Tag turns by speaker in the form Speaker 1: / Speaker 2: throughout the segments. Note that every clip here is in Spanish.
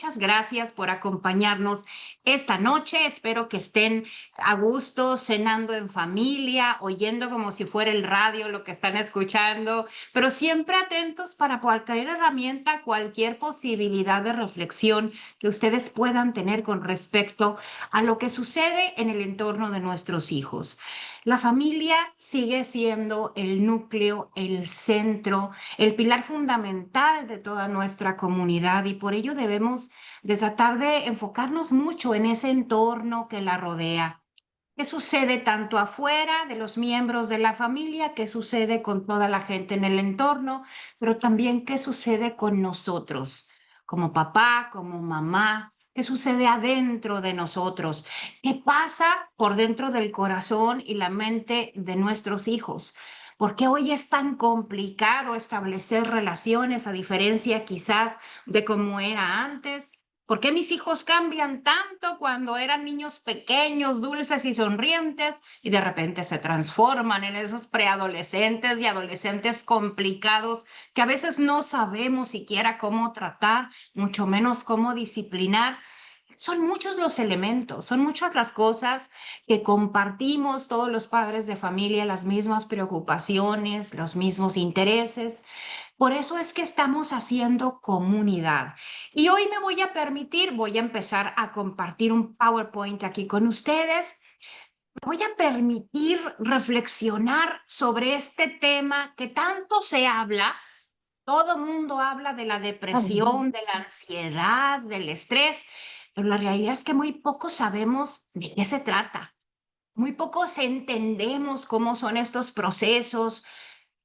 Speaker 1: muchas gracias por acompañarnos esta noche. Espero que estén a gusto, cenando en familia, oyendo como si fuera el radio lo que están escuchando, pero siempre atentos para cualquier herramienta, cualquier posibilidad de reflexión que ustedes puedan tener con respecto a lo que sucede en el entorno de nuestros hijos. La familia sigue siendo el núcleo, el centro, el pilar fundamental de toda nuestra comunidad y por ello debemos de tratar de enfocarnos mucho en ese entorno que la rodea. ¿Qué sucede tanto afuera de los miembros de la familia? ¿Qué sucede con toda la gente en el entorno? Pero también qué sucede con nosotros, como papá, como mamá. ¿Qué sucede adentro de nosotros? ¿Qué pasa por dentro del corazón y la mente de nuestros hijos? ¿Por qué hoy es tan complicado establecer relaciones a diferencia quizás de cómo era antes? ¿Por qué mis hijos cambian tanto cuando eran niños pequeños, dulces y sonrientes y de repente se transforman en esos preadolescentes y adolescentes complicados que a veces no sabemos siquiera cómo tratar, mucho menos cómo disciplinar? Son muchos los elementos, son muchas las cosas que compartimos todos los padres de familia, las mismas preocupaciones, los mismos intereses. Por eso es que estamos haciendo comunidad. Y hoy me voy a permitir, voy a empezar a compartir un PowerPoint aquí con ustedes. Me voy a permitir reflexionar sobre este tema que tanto se habla. Todo mundo habla de la depresión, de la ansiedad, del estrés, pero la realidad es que muy poco sabemos de qué se trata. Muy pocos entendemos cómo son estos procesos,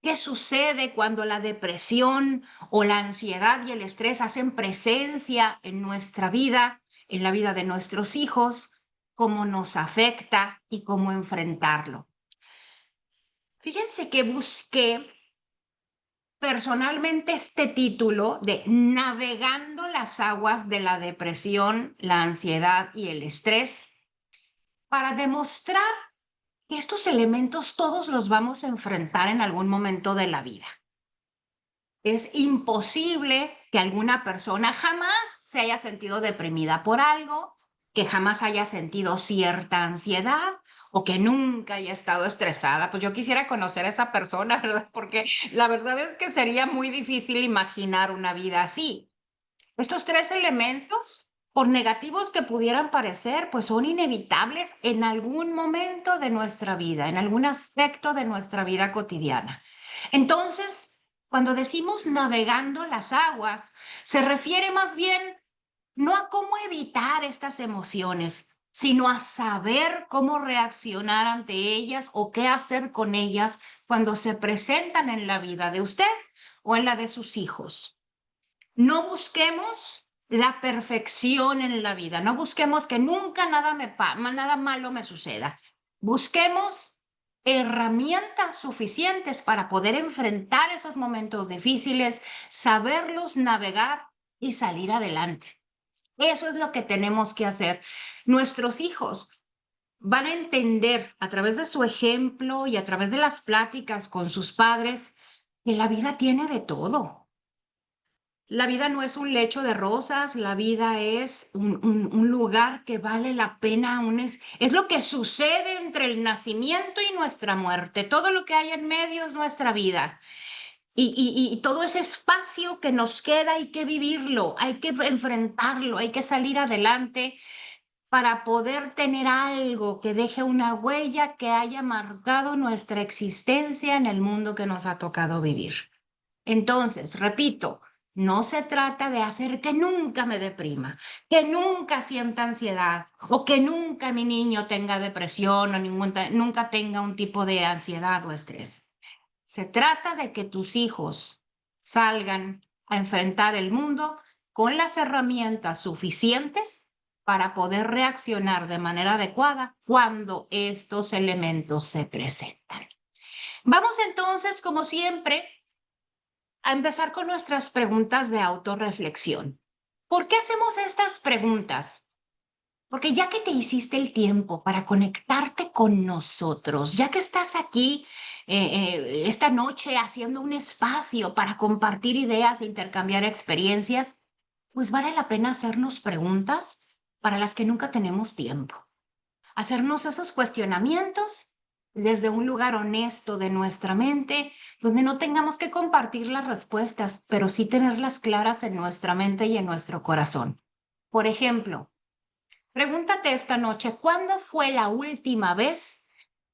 Speaker 1: qué sucede cuando la depresión o la ansiedad y el estrés hacen presencia en nuestra vida, en la vida de nuestros hijos, cómo nos afecta y cómo enfrentarlo. Fíjense que busqué personalmente este título de Navegando las aguas de la depresión, la ansiedad y el estrés para demostrar que estos elementos todos los vamos a enfrentar en algún momento de la vida. Es imposible que alguna persona jamás se haya sentido deprimida por algo, que jamás haya sentido cierta ansiedad o que nunca haya estado estresada. Pues yo quisiera conocer a esa persona, ¿verdad? Porque la verdad es que sería muy difícil imaginar una vida así. Estos tres elementos, por negativos que pudieran parecer, pues son inevitables en algún momento de nuestra vida, en algún aspecto de nuestra vida cotidiana. Entonces, cuando decimos navegando las aguas, se refiere más bien no a cómo evitar estas emociones, sino a saber cómo reaccionar ante ellas o qué hacer con ellas cuando se presentan en la vida de usted o en la de sus hijos. No busquemos la perfección en la vida, no busquemos que nunca nada malo me suceda. Busquemos herramientas suficientes para poder enfrentar esos momentos difíciles, saberlos navegar y salir adelante. Eso es lo que tenemos que hacer. Nuestros hijos van a entender a través de su ejemplo y a través de las pláticas con sus padres que la vida tiene de todo. La vida no es un lecho de rosas, la vida es un lugar que vale la pena, es lo que sucede entre el nacimiento y nuestra muerte. Todo lo que hay en medio es nuestra vida. Y todo ese espacio que nos queda hay que vivirlo, hay que enfrentarlo, hay que salir adelante para poder tener algo que deje una huella que haya marcado nuestra existencia en el mundo que nos ha tocado vivir. Entonces, repito, no se trata de hacer que nunca me deprima, que nunca sienta ansiedad o que nunca mi niño tenga depresión o nunca tenga un tipo de ansiedad o estrés. Se trata de que tus hijos salgan a enfrentar el mundo con las herramientas suficientes para poder reaccionar de manera adecuada cuando estos elementos se presentan. Vamos entonces, como siempre, a empezar con nuestras preguntas de autorreflexión. ¿Por qué hacemos estas preguntas? Porque ya que te hiciste el tiempo para conectarte con nosotros, ya que estás aquí esta noche haciendo un espacio para compartir ideas e intercambiar experiencias, Pues vale la pena hacernos preguntas para las que nunca tenemos tiempo. Hacernos esos cuestionamientos desde un lugar honesto de nuestra mente, donde no tengamos que compartir las respuestas, pero sí tenerlas claras en nuestra mente y en nuestro corazón. Por ejemplo, pregúntate esta noche, ¿cuándo fue la última vez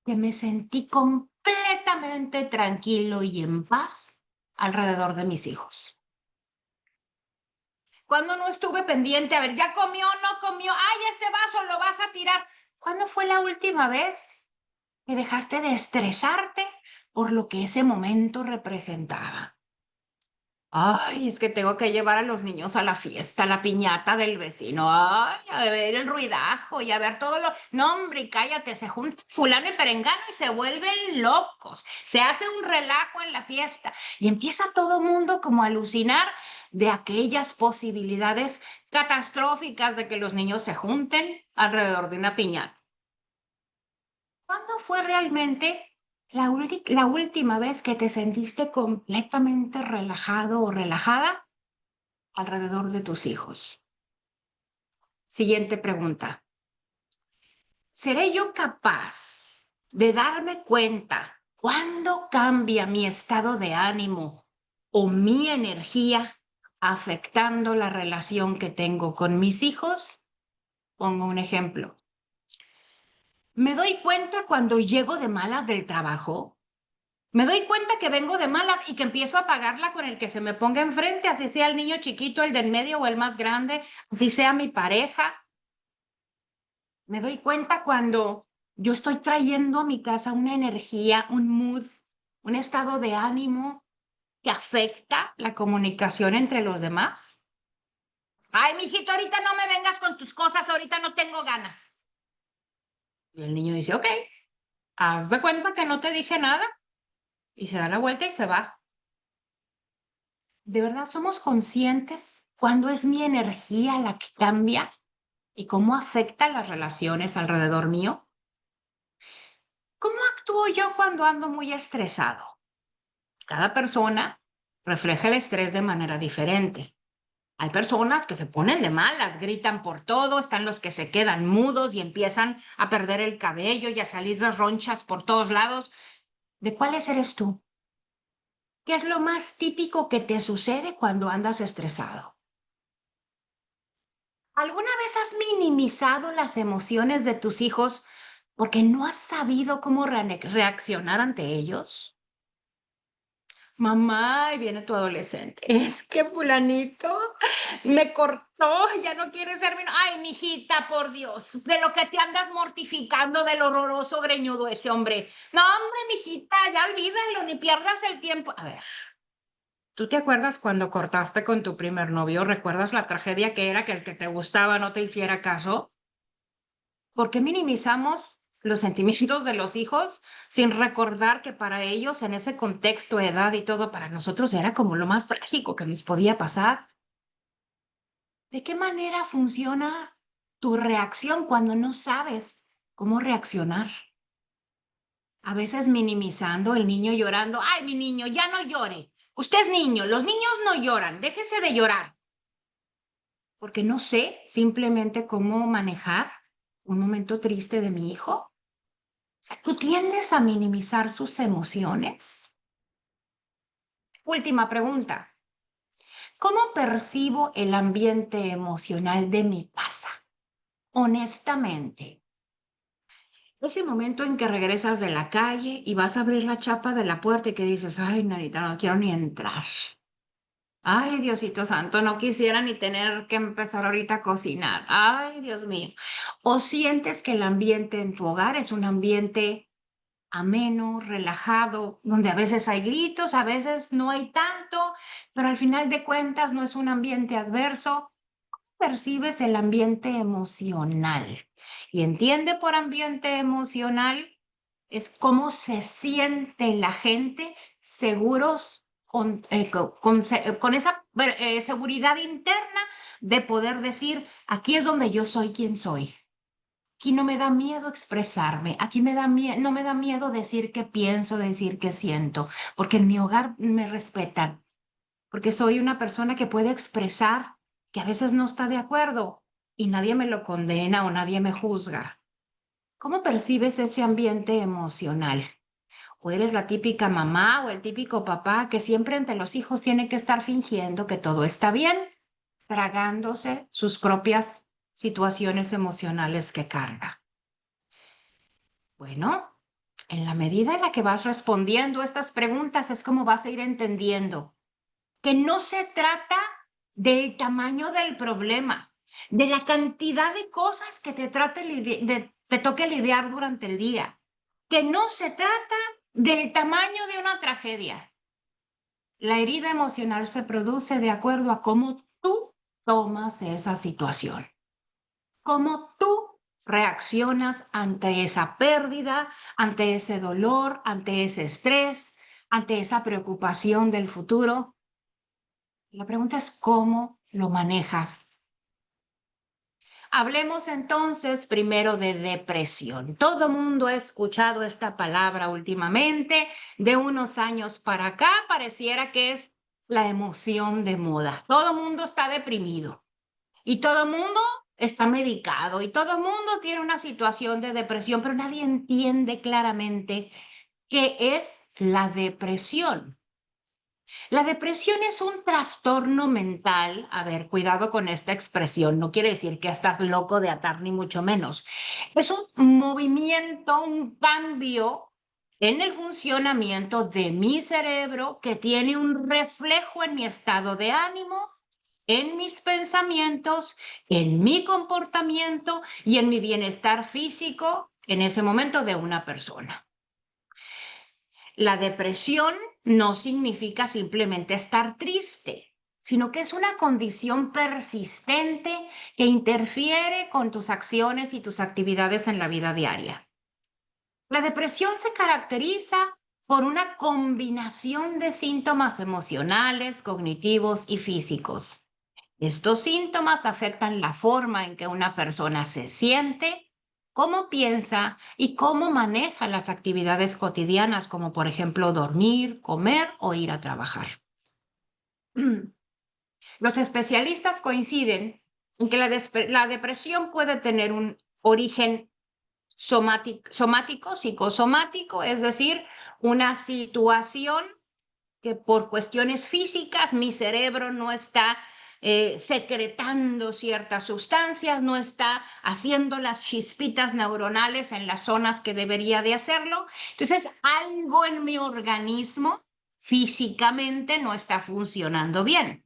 Speaker 1: que me sentí completamente tranquilo y en paz alrededor de mis hijos? ¿Cuándo no estuve pendiente? A ver, ¿ya comió o no comió? ¡Ay, ese vaso lo vas a tirar! ¿Cuándo fue la última vez que dejaste de estresarte por lo que ese momento representaba? Ay, es que tengo que llevar a los niños a la fiesta, a la piñata del vecino. Ay, a ver el ruidajo y a ver todo lo... No, hombre, cállate, se junta fulano y perengano y se vuelven locos. Se hace un relajo en la fiesta y empieza todo mundo como a alucinar de aquellas posibilidades catastróficas de que los niños se junten alrededor de una piñata. ¿Cuándo fue realmente la última vez que te sentiste completamente relajado o relajada alrededor de tus hijos? Siguiente pregunta. ¿Seré yo capaz de darme cuenta cuándo cambia mi estado de ánimo o mi energía afectando la relación que tengo con mis hijos? Pongo un ejemplo. Me doy cuenta cuando llego de malas del trabajo. Me doy cuenta que vengo de malas y que empiezo a pagarla con el que se me ponga enfrente, así sea el niño chiquito, el del medio o el más grande, así sea mi pareja. Me doy cuenta cuando yo estoy trayendo a mi casa una energía, un mood, un estado de ánimo que afecta la comunicación entre los demás. Ay, mijito, ahorita no me vengas con tus cosas, ahorita no tengo ganas. Y el niño dice, ok, haz de cuenta que no te dije nada. Y se da la vuelta y se va. ¿De verdad somos conscientes cuándo es mi energía la que cambia y cómo afecta las relaciones alrededor mío? ¿Cómo actúo yo cuando ando muy estresado? Cada persona refleja el estrés de manera diferente. Hay personas que se ponen de malas, gritan por todo, están los que se quedan mudos y empiezan a perder el cabello y a salir las ronchas por todos lados. ¿De cuáles eres tú? ¿Qué es lo más típico que te sucede cuando andas estresado? ¿Alguna vez has minimizado las emociones de tus hijos porque no has sabido cómo reaccionar ante ellos? Mamá, y viene tu adolescente. Es que fulanito me cortó, ya no quiere ser mi... Ay, mijita, por Dios, de lo que te andas mortificando del horroroso greñudo ese hombre. No, hombre, mijita, ya olvídalo, ni pierdas el tiempo. A ver, ¿tú te acuerdas cuando cortaste con tu primer novio? ¿Recuerdas la tragedia que era que el que te gustaba no te hiciera caso? ¿Por qué minimizamos los sentimientos de los hijos sin recordar que para ellos, en ese contexto, edad y todo, para nosotros era como lo más trágico que nos podía pasar? ¿De qué manera funciona tu reacción cuando no sabes cómo reaccionar? A veces minimizando el niño llorando. Ay, mi niño, ya no llore. Usted es niño, los niños no lloran, déjese de llorar. Porque no sé simplemente cómo manejar un momento triste de mi hijo. ¿Tú tiendes a minimizar sus emociones? Última pregunta. ¿Cómo percibo el ambiente emocional de mi casa? Honestamente, ese momento en que regresas de la calle y vas a abrir la chapa de la puerta y que dices, ay, Narita, no quiero ni entrar. Ay, Diosito Santo, no quisiera ni tener que empezar ahorita a cocinar. Ay, Dios mío. ¿O sientes que el ambiente en tu hogar es un ambiente ameno, relajado, donde a veces hay gritos, a veces no hay tanto, pero al final de cuentas no es un ambiente adverso? Percibes el ambiente emocional. Y entiende por ambiente emocional es cómo se siente la gente seguros con esa seguridad interna de poder decir, aquí es donde yo soy quien soy. Aquí no me da miedo expresarme, aquí no me da miedo decir qué pienso, decir qué siento, porque en mi hogar me respetan, porque soy una persona que puede expresar que a veces no está de acuerdo y nadie me lo condena o nadie me juzga. ¿Cómo percibes ese ambiente emocional? ¿O eres la típica mamá o el típico papá que siempre ante los hijos tiene que estar fingiendo que todo está bien, tragándose sus propias situaciones emocionales que carga? Bueno, en la medida en la que vas respondiendo estas preguntas es como vas a ir entendiendo que no se trata del tamaño del problema, de la cantidad de cosas que te toque lidiar durante el día, que no se trata del tamaño de una tragedia. La herida emocional se produce de acuerdo a cómo tú tomas esa situación, cómo tú reaccionas ante esa pérdida, ante ese dolor, ante ese estrés, ante esa preocupación del futuro. La pregunta es cómo lo manejas. Hablemos entonces primero de depresión. Todo mundo ha escuchado esta palabra últimamente. De unos años para acá pareciera que es la emoción de moda. Todo mundo está deprimido y todo mundo está medicado y todo mundo tiene una situación de depresión, pero nadie entiende claramente qué es la depresión. La depresión es un trastorno mental. A ver, cuidado con esta expresión. No quiere decir que estás loco de atar, ni mucho menos. Es un movimiento, un cambio en el funcionamiento de mi cerebro que tiene un reflejo en mi estado de ánimo, en mis pensamientos, en mi comportamiento y en mi bienestar físico en ese momento de una persona. La depresión no significa simplemente estar triste, sino que es una condición persistente que interfiere con tus acciones y tus actividades en la vida diaria. La depresión se caracteriza por una combinación de síntomas emocionales, cognitivos y físicos. Estos síntomas afectan la forma en que una persona se siente, cómo piensa y cómo maneja las actividades cotidianas, como por ejemplo dormir, comer o ir a trabajar. Los especialistas coinciden en que la depresión puede tener un origen somático, psicosomático, es decir, una situación que por cuestiones físicas mi cerebro no está secretando ciertas sustancias, no está haciendo las chispitas neuronales en las zonas que debería de hacerlo. Entonces, algo en mi organismo físicamente no está funcionando bien.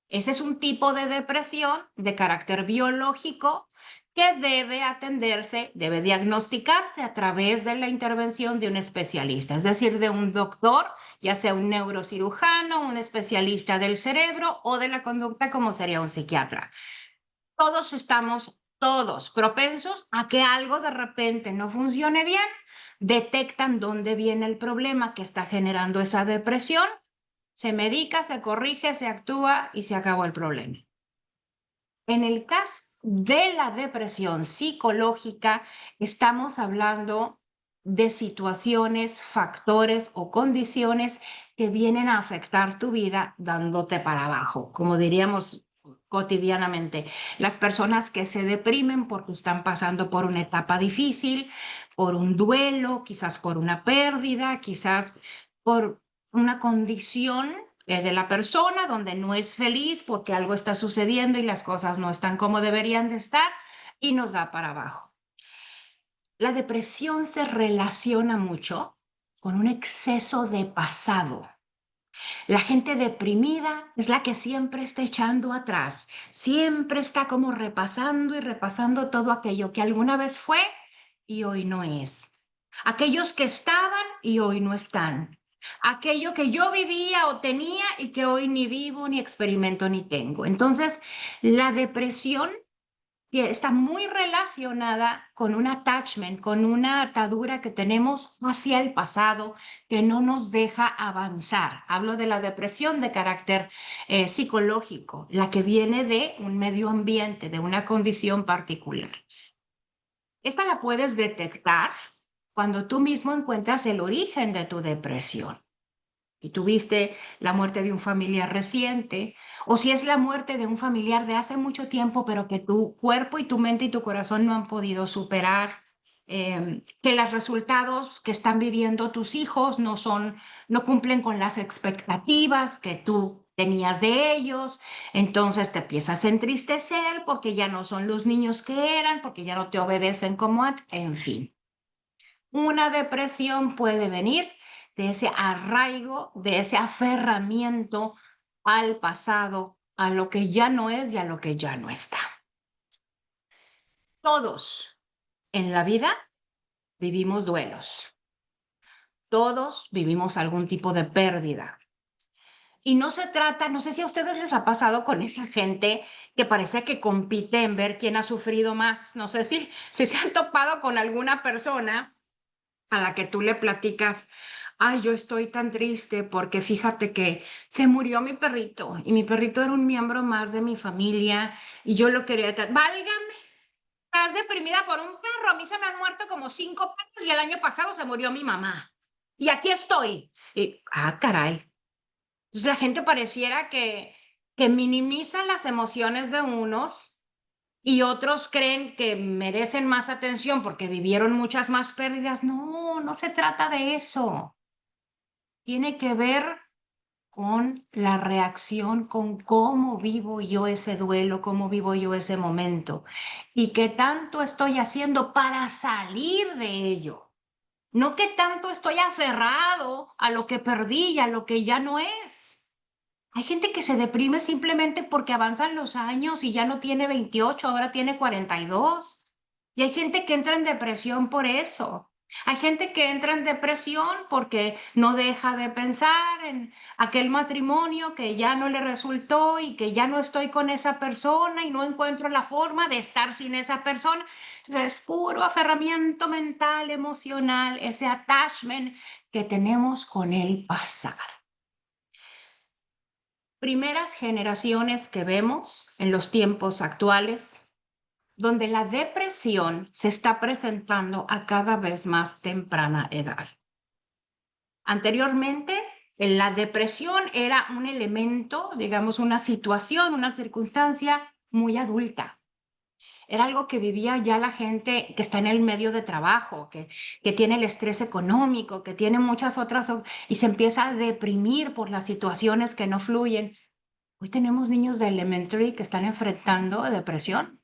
Speaker 1: Ese es un tipo de depresión de carácter biológico que debe atenderse, debe diagnosticarse a través de la intervención de un especialista, es decir, de un doctor, ya sea un neurocirujano, un especialista del cerebro o de la conducta, como sería un psiquiatra. Todos estamos, todos propensos a que algo de repente no funcione bien, detectan dónde viene el problema que está generando esa depresión, se medica, se corrige, se actúa y se acabó el problema. En el caso de la depresión psicológica, estamos hablando de situaciones, factores o condiciones que vienen a afectar tu vida dándote para abajo, como diríamos cotidianamente. Las personas que se deprimen porque están pasando por una etapa difícil, por un duelo, quizás por una pérdida, quizás por una condición de la persona donde no es feliz porque algo está sucediendo y las cosas no están como deberían de estar y nos da para abajo. La depresión se relaciona mucho con un exceso de pasado. La gente deprimida es la que siempre está echando atrás, siempre está como repasando y repasando todo aquello que alguna vez fue y hoy no es. Aquellos que estaban y hoy no están. Aquello que yo vivía o tenía y que hoy ni vivo, ni experimento, ni tengo. Entonces, la depresión está muy relacionada con un attachment, con una atadura que tenemos hacia el pasado que no nos deja avanzar. Hablo de la depresión de carácter psicológico, la que viene de un medio ambiente, de una condición particular. Esta la puedes detectar cuando tú mismo encuentras el origen de tu depresión. y tuviste la muerte de un familiar reciente, o si es la muerte de un familiar de hace mucho tiempo, pero que tu cuerpo y tu mente y tu corazón no han podido superar, que los resultados que están viviendo tus hijos no cumplen con las expectativas que tú tenías de ellos, entonces te empiezas a entristecer porque ya no son los niños que eran, porque ya no te obedecen como antes, en fin. Una depresión puede venir de ese arraigo, de ese aferramiento al pasado, a lo que ya no es y a lo que ya no está. Todos en la vida vivimos duelos. Todos vivimos algún tipo de pérdida. Y no se trata, no sé si a ustedes les ha pasado con esa gente que parece que compite en ver quién ha sufrido más. No sé si se han topado con alguna persona a la que tú le platicas, ay, yo estoy tan triste porque fíjate que se murió mi perrito y mi perrito era un miembro más de mi familia y yo lo quería. Válgame, estás deprimida por un perro. A mí se me han muerto como 5 perros y el año pasado se murió mi mamá. Y aquí estoy. Y, caray. Entonces la gente pareciera que minimiza las emociones de unos y otros creen que merecen más atención porque vivieron muchas más pérdidas. No, no se trata de eso. Tiene que ver con la reacción, con cómo vivo yo ese duelo, cómo vivo yo ese momento y qué tanto estoy haciendo para salir de ello. No qué tanto estoy aferrado a lo que perdí y a lo que ya no es. Hay gente que se deprime simplemente porque avanzan los años y ya no tiene 28, ahora tiene 42. Y hay gente que entra en depresión por eso. Hay gente que entra en depresión porque no deja de pensar en aquel matrimonio que ya no le resultó y que ya no estoy con esa persona y no encuentro la forma de estar sin esa persona. Entonces, es puro aferramiento mental, emocional, ese attachment que tenemos con el pasado. Primeras generaciones que vemos en los tiempos actuales, donde la depresión se está presentando a cada vez más temprana edad. Anteriormente, la depresión era un elemento, digamos, una situación, una circunstancia muy adulta. Era algo que vivía ya la gente que está en el medio de trabajo, que tiene el estrés económico, que tiene muchas otras, y se empieza a deprimir por las situaciones que no fluyen. Hoy tenemos niños de elementary que están enfrentando depresión,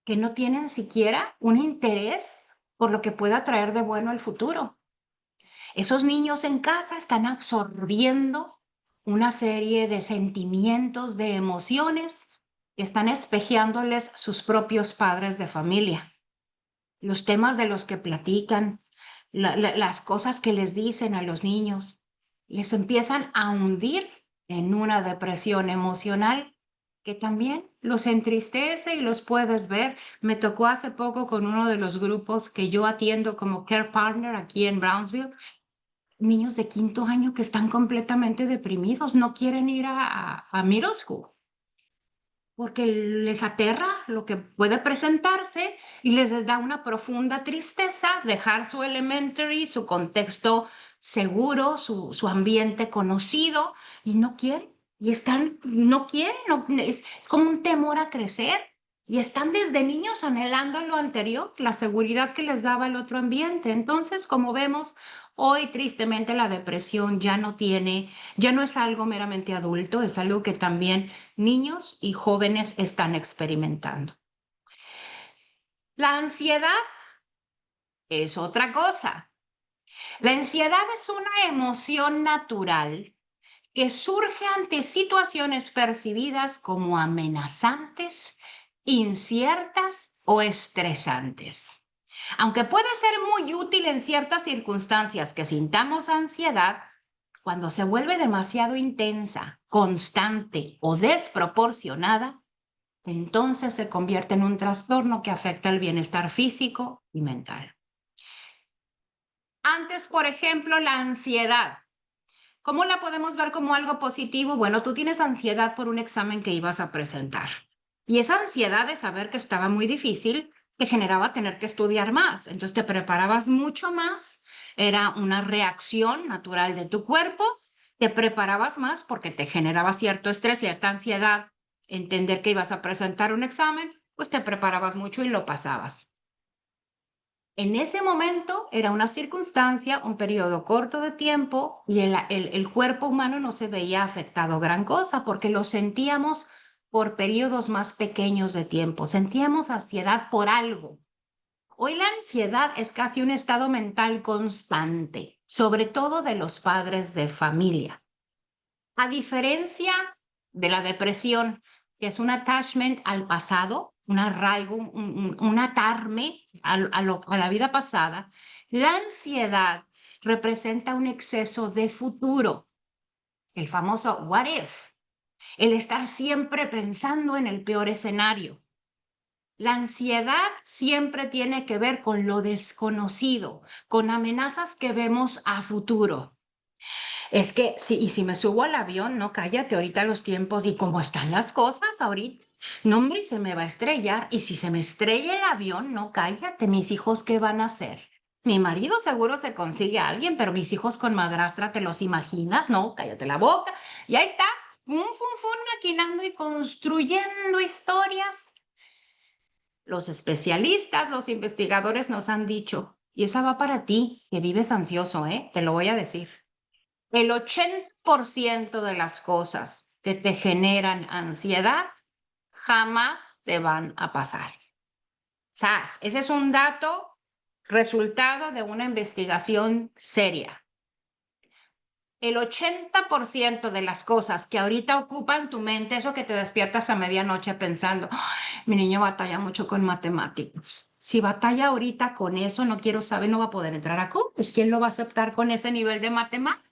Speaker 1: que no tienen siquiera un interés por lo que pueda traer de bueno el futuro. Esos niños en casa están absorbiendo una serie de sentimientos, de emociones que están espejeándoles sus propios padres de familia. Los temas de los que platican, las cosas que les dicen a los niños, les empiezan a hundir en una depresión emocional que también los entristece y los puedes ver. Me tocó hace poco con uno de los grupos que yo atiendo como care partner aquí en Brownsville, niños de 5.º año que están completamente deprimidos, no quieren ir a middle school porque les aterra lo que puede presentarse y les da una profunda tristeza dejar su elementary, su contexto seguro, su ambiente conocido, y no quieren, y están, no quieren, es como un temor a crecer, y están desde niños anhelando lo anterior, la seguridad que les daba el otro ambiente. Entonces, como vemos, hoy tristemente la depresión ya no es algo meramente adulto, es algo que también niños y jóvenes están experimentando. La ansiedad es otra cosa. La ansiedad es una emoción natural que surge ante situaciones percibidas como amenazantes, inciertas o estresantes. Aunque puede ser muy útil en ciertas circunstancias que sintamos ansiedad, cuando se vuelve demasiado intensa, constante o desproporcionada, entonces se convierte en un trastorno que afecta el bienestar físico y mental. Antes, por ejemplo, la ansiedad. ¿Cómo la podemos ver como algo positivo? Bueno, tú tienes ansiedad por un examen que ibas a presentar. Y esa ansiedad de saber que estaba muy difícil te generaba tener que estudiar más. Entonces te preparabas mucho más, era una reacción natural de tu cuerpo, te preparabas más porque te generaba cierto estrés, cierta ansiedad, entender que ibas a presentar un examen, pues te preparabas mucho y lo pasabas. En ese momento era una circunstancia, un periodo corto de tiempo y el cuerpo humano no se veía afectado gran cosa porque lo sentíamos por periodos más pequeños de tiempo, sentíamos ansiedad por algo. Hoy la ansiedad es casi un estado mental constante, sobre todo de los padres de familia. A diferencia de la depresión, que es un attachment al pasado, un arraigo, un atarme a la vida pasada, la ansiedad representa un exceso de futuro, el famoso what if, el estar siempre pensando en el peor escenario. La ansiedad siempre tiene que ver con lo desconocido, con amenazas que vemos a futuro. Es que, sí, y si me subo al avión, no, cállate, ahorita los tiempos y cómo están las cosas ahorita, no, hombre, se me va a estrellar. Y si se me estrella el avión, no, cállate, mis hijos, ¿qué van a hacer? Mi marido seguro se consigue a alguien, pero mis hijos con madrastra, ¿te los imaginas? No, cállate la boca. Y ahí estás, maquinando y construyendo historias. Los especialistas, los investigadores nos han dicho, y esa va para ti, que vives ansioso, ¿eh? Te lo voy a decir. El 80% de las cosas que te generan ansiedad jamás te van a pasar. ¿Sabes? Ese es un dato resultado de una investigación seria. El 80% de las cosas que ahorita ocupan tu mente, eso que te despiertas a medianoche pensando, mi niño batalla mucho con matemáticas. Si batalla ahorita con eso, no quiero saber, no va a poder entrar a coles. ¿Quién lo va a aceptar con ese nivel de matemáticas?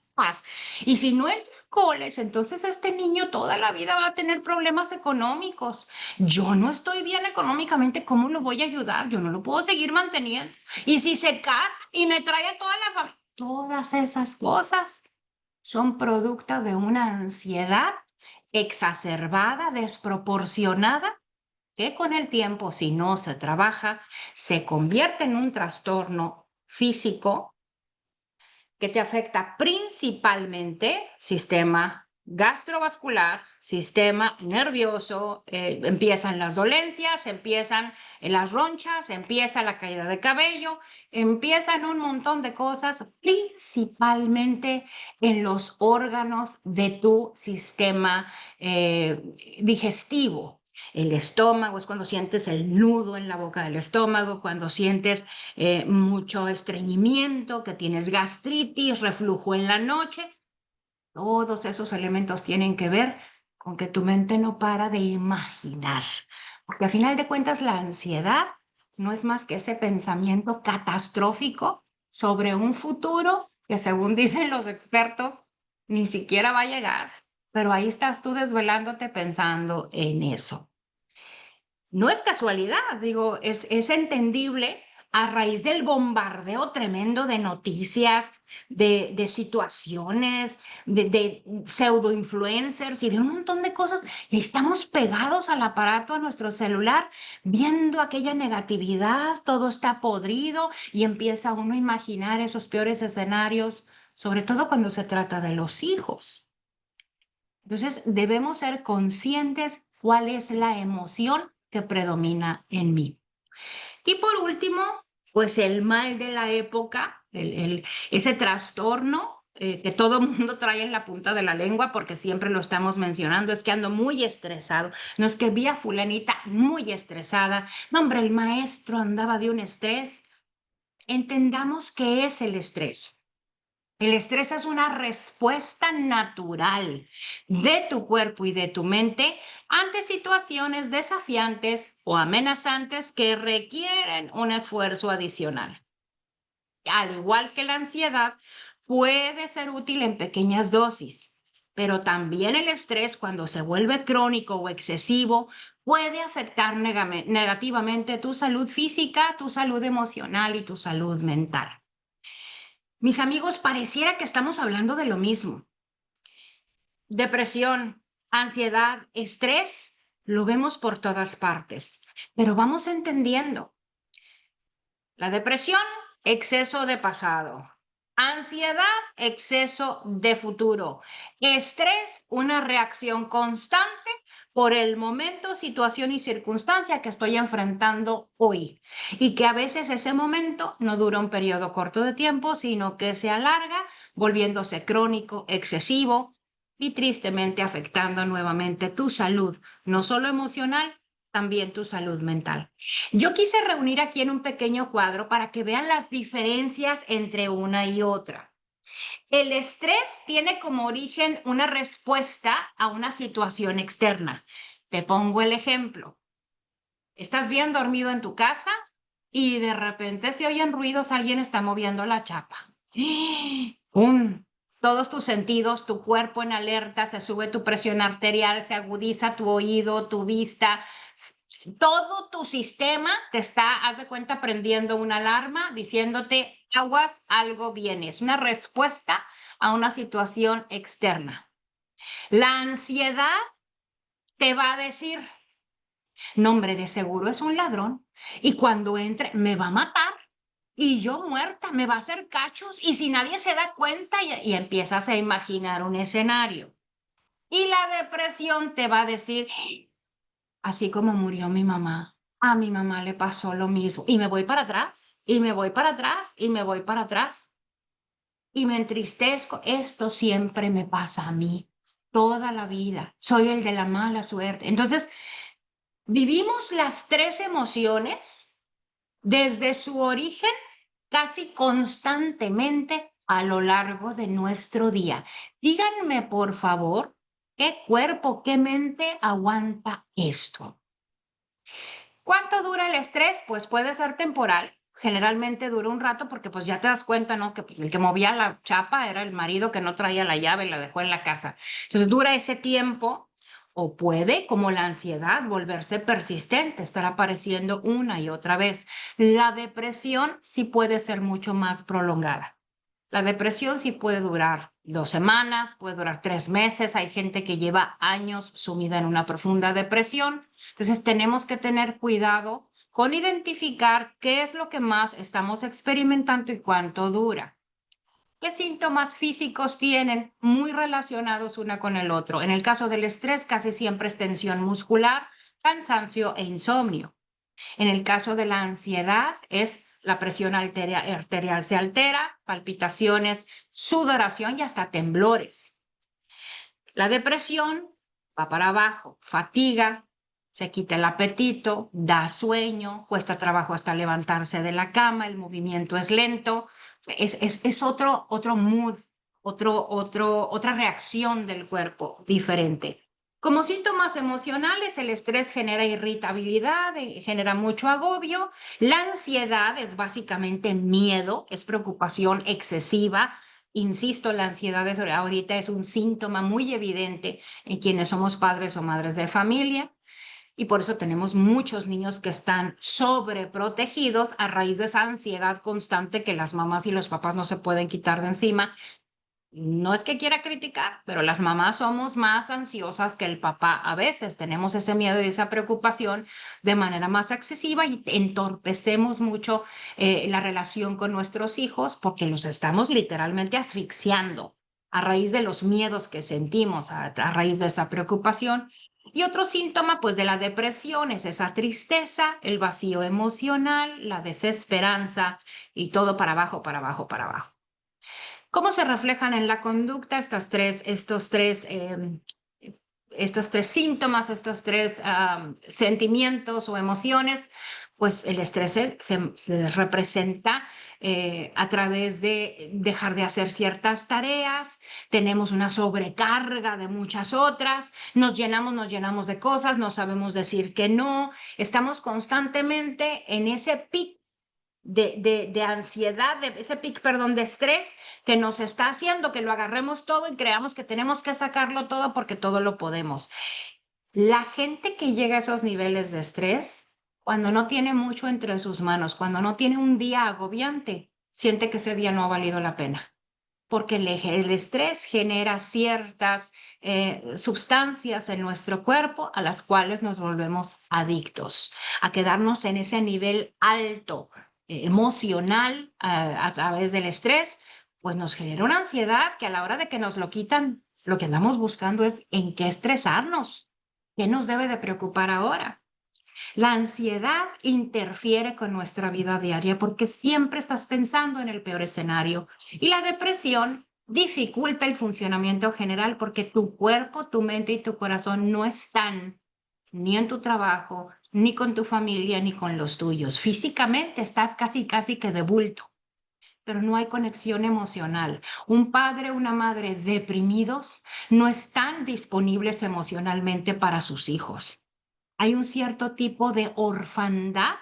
Speaker 1: Y si no entra a coles, entonces este niño toda la vida va a tener problemas económicos. Yo no estoy bien económicamente, ¿cómo lo voy a ayudar? Yo no lo puedo seguir manteniendo. Y si se casa y me trae a toda la familia, todas esas cosas son producto de una ansiedad exacerbada, desproporcionada, que con el tiempo, si no se trabaja, se convierte en un trastorno físico que te afecta principalmente sistema gastrovascular, sistema nervioso, empiezan las dolencias, empiezan las ronchas, empieza la caída de cabello, empiezan un montón de cosas, principalmente en los órganos de tu sistema digestivo. El estómago es cuando sientes el nudo en la boca del estómago, cuando sientes mucho estreñimiento, que tienes gastritis, reflujo en la noche. Todos esos elementos tienen que ver con que tu mente no para de imaginar. Porque a final de cuentas la ansiedad no es más que ese pensamiento catastrófico sobre un futuro que según dicen los expertos ni siquiera va a llegar. Pero ahí estás tú desvelándote pensando en eso. No es casualidad, digo, es entendible a raíz del bombardeo tremendo de noticias, de situaciones, de pseudo-influencers y de un montón de cosas. Y estamos pegados al aparato, a nuestro celular, viendo aquella negatividad, todo está podrido y empieza uno a imaginar esos peores escenarios, sobre todo cuando se trata de los hijos. Entonces, debemos ser conscientes cuál es la emoción que predomina en mí. Y por último, pues el mal de la época, ese trastorno que todo el mundo trae en la punta de la lengua porque siempre lo estamos mencionando, es que ando muy estresado. No es que vi a fulanita muy estresada. No, hombre, el maestro andaba de un estrés. Entendamos qué es el estrés. El estrés es una respuesta natural de tu cuerpo y de tu mente ante situaciones desafiantes o amenazantes que requieren un esfuerzo adicional. Al igual que la ansiedad, puede ser útil en pequeñas dosis, pero también el estrés, cuando se vuelve crónico o excesivo, puede afectar negativamente tu salud física, tu salud emocional y tu salud mental. Mis amigos, pareciera que estamos hablando de lo mismo. Depresión, ansiedad, estrés, lo vemos por todas partes, pero vamos entendiendo La depresión, exceso de pasado. Ansiedad, exceso de futuro. Estrés, una reacción constante por el momento, situación y circunstancia que estoy enfrentando hoy. Y que a veces ese momento no dura un periodo corto de tiempo, sino que se alarga, volviéndose crónico, excesivo y tristemente afectando nuevamente tu salud, no solo emocional, también tu salud mental. Yo quise reunir aquí en un pequeño cuadro para que vean las diferencias entre una y otra. El estrés tiene como origen una respuesta a una situación externa. Te pongo el ejemplo. Estás bien dormido en tu casa y de repente se oyen ruidos, alguien está moviendo la chapa. ¡Pum! Todos tus sentidos, tu cuerpo en alerta, se sube tu presión arterial, se agudiza tu oído, tu vista, todo tu sistema te está, haz de cuenta, prendiendo una alarma diciéndote, aguas, algo viene. Es una respuesta a una situación externa. La ansiedad te va a decir, nombre de seguro es un ladrón y cuando entre me va a matar y yo muerta, me va a hacer cachos y si nadie se da cuenta y empiezas a imaginar un escenario. Y la depresión te va a decir, así como murió mi mamá, a mi mamá le pasó lo mismo. Y me voy para atrás, y me voy para atrás, y me voy para atrás. Y me entristezco. Esto siempre me pasa a mí, toda la vida. Soy el de la mala suerte. Entonces, vivimos las tres emociones desde su origen casi constantemente a lo largo de nuestro día. Díganme, por favor, ¿qué cuerpo, qué mente aguanta esto? ¿Cuánto dura el estrés? Pues puede ser temporal. Generalmente dura un rato porque pues ya te das cuenta, ¿no? Que pues, el que movía la chapa era el marido que no traía la llave y la dejó en la casa. Entonces dura ese tiempo o puede, como la ansiedad, volverse persistente, estar apareciendo una y otra vez. La depresión sí puede ser mucho más prolongada. La depresión sí puede durar 2 semanas, puede durar 3 meses. Hay gente que lleva años sumida en una profunda depresión. Entonces tenemos que tener cuidado con identificar qué es lo que más estamos experimentando y cuánto dura. ¿Qué síntomas físicos tienen? Muy relacionados una con el otro. En el caso del estrés, casi siempre es tensión muscular, cansancio e insomnio. En el caso de la ansiedad es la presión arterial se altera, palpitaciones, sudoración y hasta temblores. La depresión va para abajo, fatiga, se quita el apetito, da sueño, cuesta trabajo hasta levantarse de la cama, el movimiento es lento, es otro mood, otra reacción del cuerpo diferente. Como síntomas emocionales, el estrés genera irritabilidad, genera mucho agobio. La ansiedad es básicamente miedo, es preocupación excesiva. Insisto, la ansiedad ahorita es un síntoma muy evidente en quienes somos padres o madres de familia y por eso tenemos muchos niños que están sobreprotegidos a raíz de esa ansiedad constante que las mamás y los papás no se pueden quitar de encima. No es que quiera criticar, pero las mamás somos más ansiosas que el papá. A veces tenemos ese miedo y esa preocupación de manera más excesiva y entorpecemos mucho la relación con nuestros hijos porque los estamos literalmente asfixiando a raíz de los miedos que sentimos, a raíz de esa preocupación. Y otro síntoma, pues, de la depresión es esa tristeza, el vacío emocional, la desesperanza y todo para abajo, para abajo, para abajo. ¿Cómo se reflejan en la conducta estos tres síntomas, estos tres sentimientos o emociones? Pues el estrés se representa a través de dejar de hacer ciertas tareas, tenemos una sobrecarga de muchas otras, nos llenamos de cosas, no sabemos decir que no, estamos constantemente en ese pico de ansiedad, de ese pic, perdón, de estrés que nos está haciendo que lo agarremos todo y creamos que tenemos que sacarlo todo porque todo lo podemos. La gente que llega a esos niveles de estrés, cuando no tiene mucho entre sus manos, cuando no tiene un día agobiante, siente que ese día no ha valido la pena. Porque el estrés genera ciertas sustancias en nuestro cuerpo a las cuales nos volvemos adictos, a quedarnos en ese nivel alto emocional a través del estrés, pues nos genera una ansiedad que a la hora de que nos lo quitan, lo que andamos buscando es en qué estresarnos, qué nos debe de preocupar ahora. La ansiedad interfiere con nuestra vida diaria porque siempre estás pensando en el peor escenario y la depresión dificulta el funcionamiento general porque tu cuerpo, tu mente y tu corazón no están ni en tu trabajo, ni con tu familia, ni con los tuyos. Físicamente estás casi, casi que de bulto, pero no hay conexión emocional. Un padre, una madre deprimidos no están disponibles emocionalmente para sus hijos. Hay un cierto tipo de orfandad,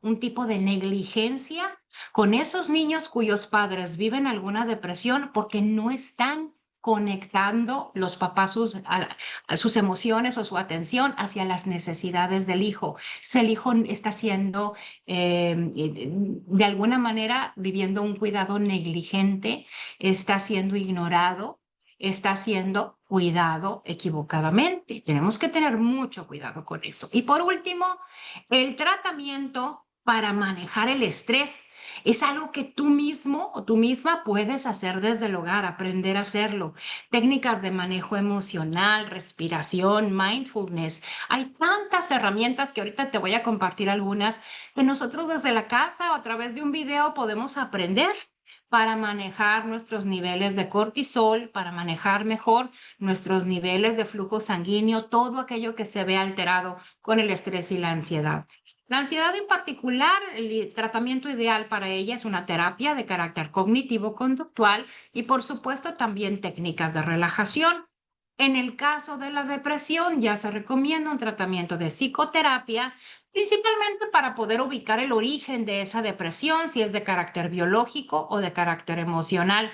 Speaker 1: un tipo de negligencia con esos niños cuyos padres viven alguna depresión porque no están conectando los papás a sus emociones o su atención hacia las necesidades del hijo. Si el hijo está siendo, de alguna manera, viviendo un cuidado negligente, está siendo ignorado, está siendo cuidado equivocadamente. Tenemos que tener mucho cuidado con eso. Y por último, el tratamiento para manejar el estrés es algo que tú mismo o tú misma puedes hacer desde el hogar, aprender a hacerlo. Técnicas de manejo emocional, respiración, mindfulness. Hay tantas herramientas que ahorita te voy a compartir algunas que nosotros desde la casa o a través de un video podemos aprender para manejar nuestros niveles de cortisol, para manejar mejor nuestros niveles de flujo sanguíneo, todo aquello que se ve alterado con el estrés y la ansiedad. La ansiedad en particular, el tratamiento ideal para ella es una terapia de carácter cognitivo-conductual y por supuesto también técnicas de relajación. En el caso de la depresión, ya se recomienda un tratamiento de psicoterapia, principalmente para poder ubicar el origen de esa depresión, si es de carácter biológico o de carácter emocional.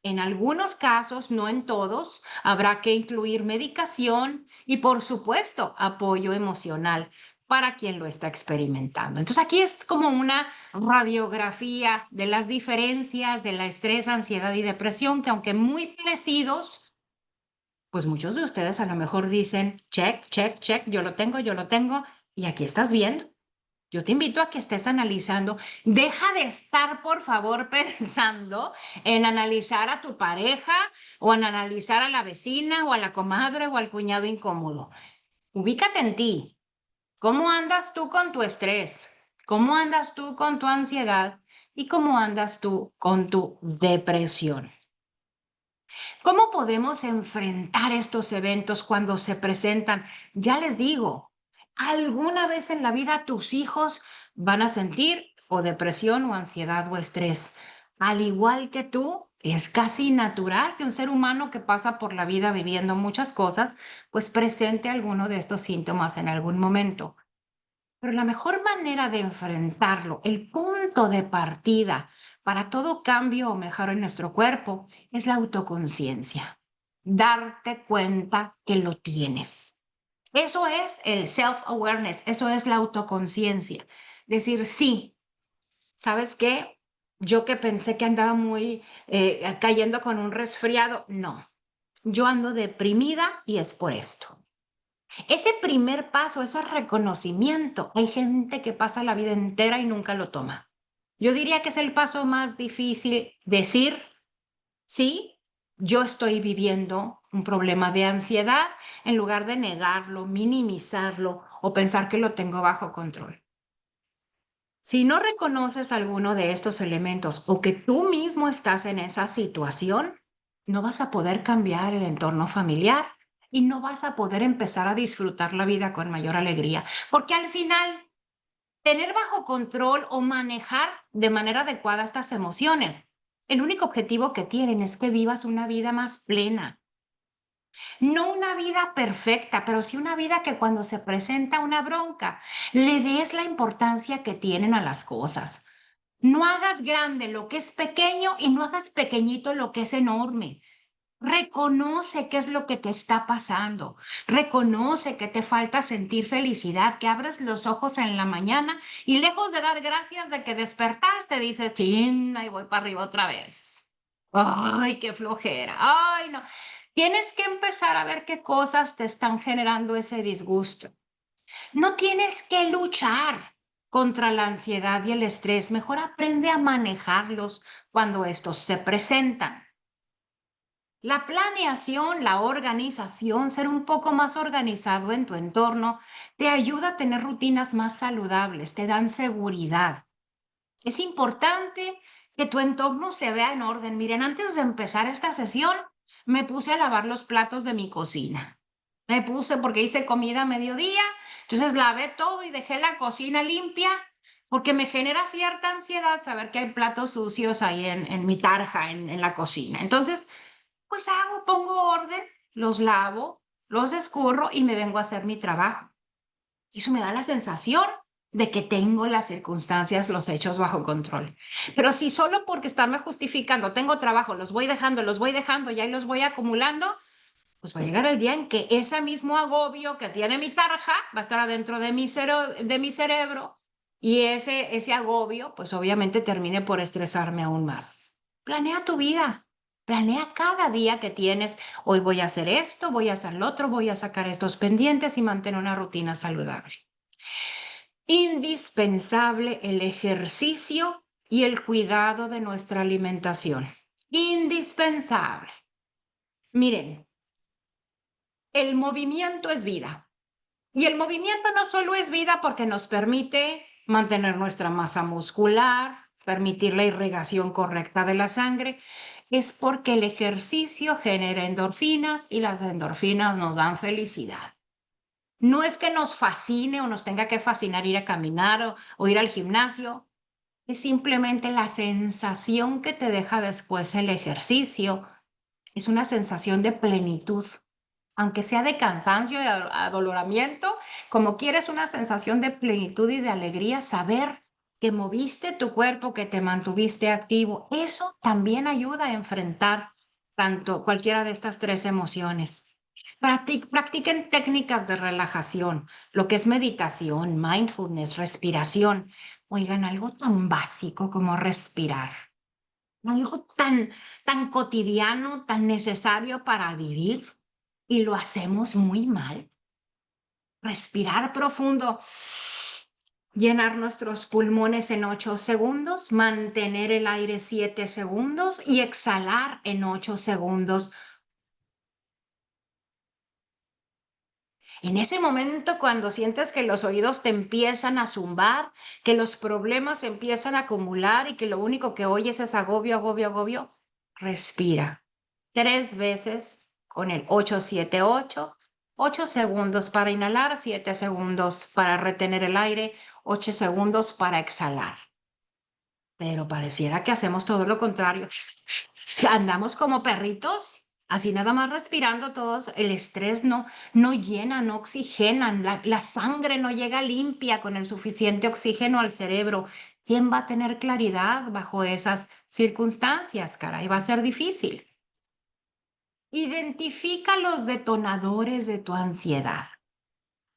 Speaker 1: En algunos casos, no en todos, habrá que incluir medicación y, por supuesto, apoyo emocional para quien lo está experimentando. Entonces, aquí es como una radiografía de las diferencias de la estrés, ansiedad y depresión, que aunque muy parecidos, pues muchos de ustedes a lo mejor dicen, check, check, check, yo lo tengo, y aquí estás viendo. Yo te invito a que estés analizando. Deja de estar, por favor, pensando en analizar a tu pareja o en analizar a la vecina o a la comadre o al cuñado incómodo. Ubícate en ti. ¿Cómo andas tú con tu estrés? ¿Cómo andas tú con tu ansiedad? ¿Y cómo andas tú con tu depresión? ¿Cómo podemos enfrentar estos eventos cuando se presentan? Ya les digo, alguna vez en la vida tus hijos van a sentir o depresión o ansiedad o estrés. Al igual que tú, es casi natural que un ser humano que pasa por la vida viviendo muchas cosas, pues presente alguno de estos síntomas en algún momento. Pero la mejor manera de enfrentarlo, el punto de partida para todo cambio o mejora en nuestro cuerpo, es la autoconciencia. Darte cuenta que lo tienes. Eso es el self-awareness, eso es la autoconciencia. Decir, sí, ¿sabes qué? Yo que pensé que andaba muy cayendo con un resfriado, no. Yo ando deprimida y es por esto. Ese primer paso, ese reconocimiento, hay gente que pasa la vida entera y nunca lo toma. Yo diría que es el paso más difícil decir, sí, yo estoy viviendo un problema de ansiedad en lugar de negarlo, minimizarlo o pensar que lo tengo bajo control. Si no reconoces alguno de estos elementos o que tú mismo estás en esa situación, no vas a poder cambiar el entorno familiar y no vas a poder empezar a disfrutar la vida con mayor alegría, porque al final, tener bajo control o manejar de manera adecuada estas emociones, el único objetivo que tienen es que vivas una vida más plena, no una vida perfecta, pero sí una vida que cuando se presenta una bronca, le des la importancia que tienen a las cosas. No hagas grande lo que es pequeño y no hagas pequeñito lo que es enorme. Reconoce qué es lo que te está pasando. Reconoce que te falta sentir felicidad, que abres los ojos en la mañana y lejos de dar gracias de que despertaste, dices, chin, ahí voy para arriba otra vez. Ay, qué flojera. Ay, no. Tienes que empezar a ver qué cosas te están generando ese disgusto. No tienes que luchar. contra la ansiedad y el estrés. Mejor aprende a manejarlos cuando estos se presentan. La planeación, la organización, ser un poco más organizado en tu entorno, te ayuda a tener rutinas más saludables, te dan seguridad. Es importante que tu entorno se vea en orden. Miren, antes de empezar esta sesión, me puse a lavar los platos de mi cocina. Me puse porque hice comida a mediodía, entonces lavé todo y dejé la cocina limpia porque me genera cierta ansiedad saber que hay platos sucios ahí en mi tarja, en la cocina. Entonces, pues pongo orden, los lavo, los escurro y me vengo a hacer mi trabajo. Y eso me da la sensación de que tengo las circunstancias, los hechos bajo control. Pero si solo porque estarme justificando, tengo trabajo, los voy dejando y ahí los voy acumulando, pues va a llegar el día en que ese mismo agobio que tiene mi tarja va a estar adentro de de mi cerebro y ese agobio, pues obviamente termine por estresarme aún más. Planea tu vida. Planea cada día que tienes. Hoy voy a hacer esto, voy a hacer lo otro, voy a sacar estos pendientes y mantener una rutina saludable. Indispensable el ejercicio y el cuidado de nuestra alimentación. Indispensable. Miren, el movimiento es vida. Y el movimiento no solo es vida porque nos permite mantener nuestra masa muscular, permitir la irrigación correcta de la sangre, es porque el ejercicio genera endorfinas y las endorfinas nos dan felicidad. No es que nos fascine o nos tenga que fascinar ir a caminar o ir al gimnasio, es simplemente la sensación que te deja después el ejercicio. Es una sensación de plenitud, aunque sea de cansancio y de adoloramiento, como quieres una sensación de plenitud y de alegría, saber que moviste tu cuerpo, que te mantuviste activo, eso también ayuda a enfrentar tanto cualquiera de estas tres emociones. Practiquen técnicas de relajación, lo que es meditación, mindfulness, respiración. Oigan, algo tan básico como respirar, algo tan cotidiano, tan necesario para vivir, y lo hacemos muy mal. Respirar profundo, llenar nuestros pulmones en 8 segundos, mantener el aire 7 segundos y exhalar en 8 segundos. En ese momento, cuando sientes que los oídos te empiezan a zumbar, que los problemas empiezan a acumular y que lo único que oyes es agobio, agobio, agobio, respira 3 veces con el 8-7-8. 8 segundos para inhalar, 7 segundos para retener el aire, 8 segundos para exhalar. Pero pareciera que hacemos todo lo contrario. Andamos como perritos, así nada más respirando todos. El estrés no llena, no oxigenan. La sangre no llega limpia con el suficiente oxígeno al cerebro. ¿Quién va a tener claridad bajo esas circunstancias, caray? Va a ser difícil. Identifica los detonadores de tu ansiedad.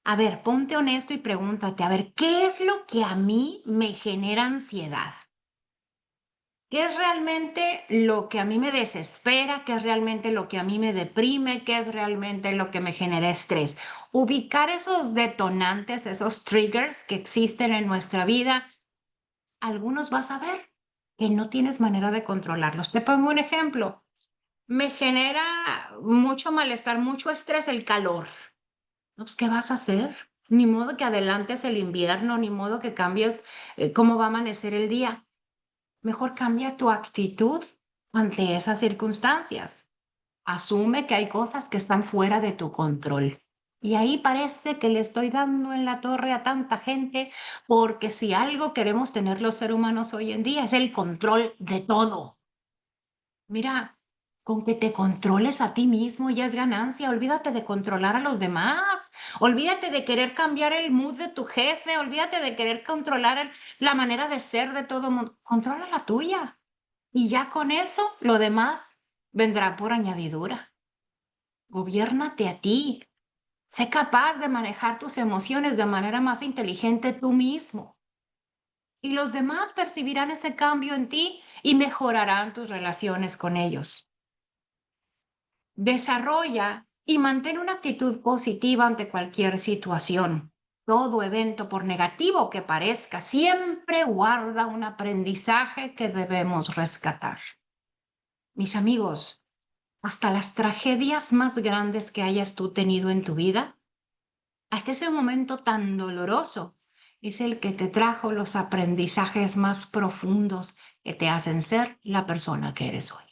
Speaker 1: A ver, ponte honesto y pregúntate, a ver, ¿qué es lo que a mí me genera ansiedad? ¿Qué es realmente lo que a mí me desespera? ¿Qué es realmente lo que a mí me deprime? ¿Qué es realmente lo que me genera estrés? Ubicar esos detonantes, esos triggers que existen en nuestra vida, algunos vas a ver que no tienes manera de controlarlos. Te pongo un ejemplo. Me genera mucho malestar, mucho estrés el calor. No, pues, ¿qué vas a hacer? Ni modo que adelantes el invierno, ni modo que cambies cómo va a amanecer el día. Mejor cambia tu actitud ante esas circunstancias. Asume que hay cosas que están fuera de tu control. Y ahí parece que le estoy dando en la torre a tanta gente, porque si algo queremos tener los seres humanos hoy en día es el control de todo. Mira, con que te controles a ti mismo ya es ganancia. Olvídate de controlar a los demás. Olvídate de querer cambiar el mood de tu jefe. Olvídate de querer controlar la manera de ser de todo el mundo. Controla la tuya. Y ya con eso, lo demás vendrá por añadidura. Gobiérnate a ti. Sé capaz de manejar tus emociones de manera más inteligente tú mismo. Y los demás percibirán ese cambio en ti y mejorarán tus relaciones con ellos. Desarrolla y mantén una actitud positiva ante cualquier situación. Todo evento, por negativo que parezca, siempre guarda un aprendizaje que debemos rescatar. Mis amigos, hasta las tragedias más grandes que hayas tú tenido en tu vida, hasta ese momento tan doloroso, es el que te trajo los aprendizajes más profundos que te hacen ser la persona que eres hoy.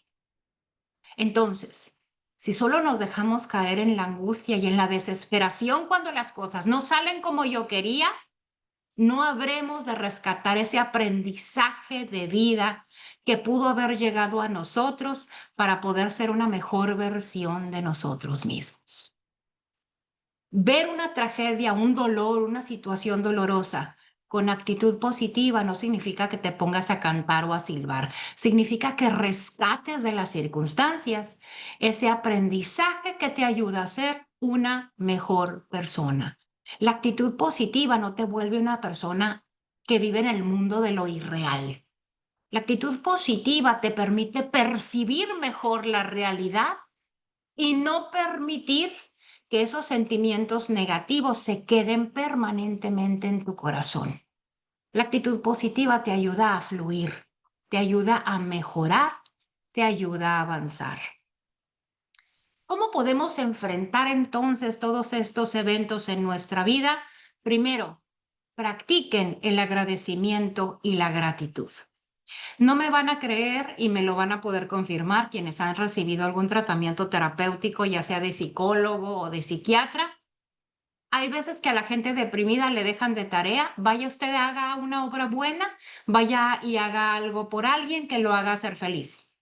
Speaker 1: Entonces, si solo nos dejamos caer en la angustia y en la desesperación cuando las cosas no salen como yo quería, no habremos de rescatar ese aprendizaje de vida que pudo haber llegado a nosotros para poder ser una mejor versión de nosotros mismos. Ver una tragedia, un dolor, una situación dolorosa con actitud positiva no significa que te pongas a cantar o a silbar, significa que rescates de las circunstancias ese aprendizaje que te ayuda a ser una mejor persona. La actitud positiva no te vuelve una persona que vive en el mundo de lo irreal. La actitud positiva te permite percibir mejor la realidad y no permitir que esos sentimientos negativos se queden permanentemente en tu corazón. La actitud positiva te ayuda a fluir, te ayuda a mejorar, te ayuda a avanzar. ¿Cómo podemos enfrentar entonces todos estos eventos en nuestra vida? Primero, practiquen el agradecimiento y la gratitud. No me van a creer y me lo van a poder confirmar quienes han recibido algún tratamiento terapéutico, ya sea de psicólogo o de psiquiatra. Hay veces que a la gente deprimida le dejan de tarea, vaya usted, haga una obra buena, vaya y haga algo por alguien que lo haga ser feliz.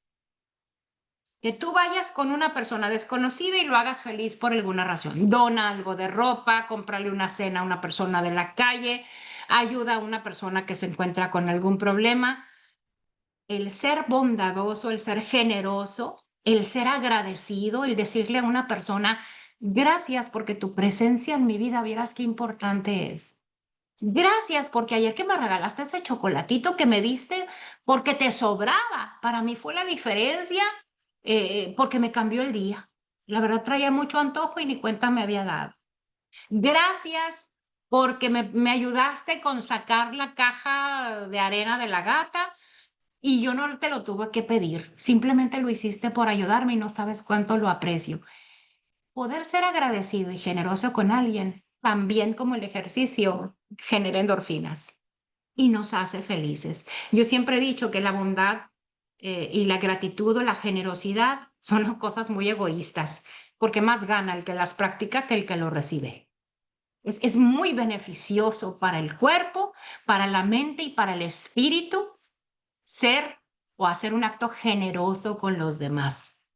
Speaker 1: Que tú vayas con una persona desconocida y lo hagas feliz por alguna razón. Dona algo de ropa, cómprale una cena a una persona de la calle, ayuda a una persona que se encuentra con algún problema. El ser bondadoso, el ser generoso, el ser agradecido, el decirle a una persona, gracias porque tu presencia en mi vida, vieras qué importante es. Gracias porque ayer que me regalaste ese chocolatito que me diste porque te sobraba. Para mí fue la diferencia porque me cambió el día. La verdad traía mucho antojo y ni cuenta me había dado. Gracias porque me ayudaste con sacar la caja de arena de la gata y yo no te lo tuve que pedir, simplemente lo hiciste por ayudarme y no sabes cuánto lo aprecio. Poder ser agradecido y generoso con alguien, también como el ejercicio, genera endorfinas y nos hace felices. Yo siempre he dicho que la bondad y la gratitud o la generosidad son cosas muy egoístas, porque más gana el que las practica que el que lo recibe. Es muy beneficioso para el cuerpo, para la mente y para el espíritu ser o hacer un acto generoso con los demás,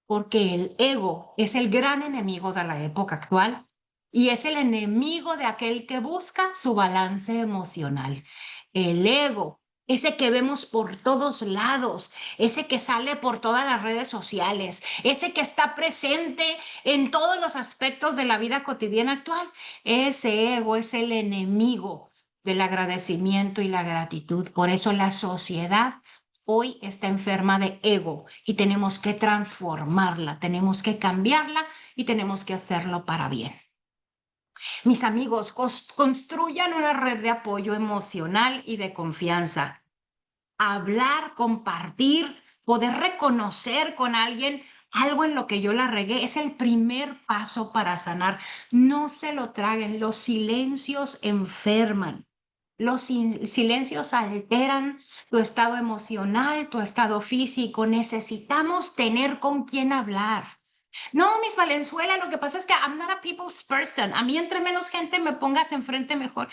Speaker 1: porque el ego es el gran enemigo de la época actual y es el enemigo de aquel que busca su balance emocional. El ego, ese que vemos por todos lados, ese que sale por todas las redes sociales, ese que está presente en todos los aspectos de la vida cotidiana actual, ese ego es el enemigo del agradecimiento y la gratitud. Por eso la sociedad hoy está enferma de ego y tenemos que transformarla, tenemos que cambiarla y tenemos que hacerlo para bien. Mis amigos, construyan una red de apoyo emocional y de confianza. Hablar, compartir, poder reconocer con alguien algo en lo que yo la regué es el primer paso para sanar. No se lo traguen, los silencios enferman. Los silencios alteran tu estado emocional, tu estado físico. Necesitamos tener con quién hablar. No, Miss Valenzuela, lo que pasa es que I'm not a people's person. A mí entre menos gente me pongas enfrente mejor.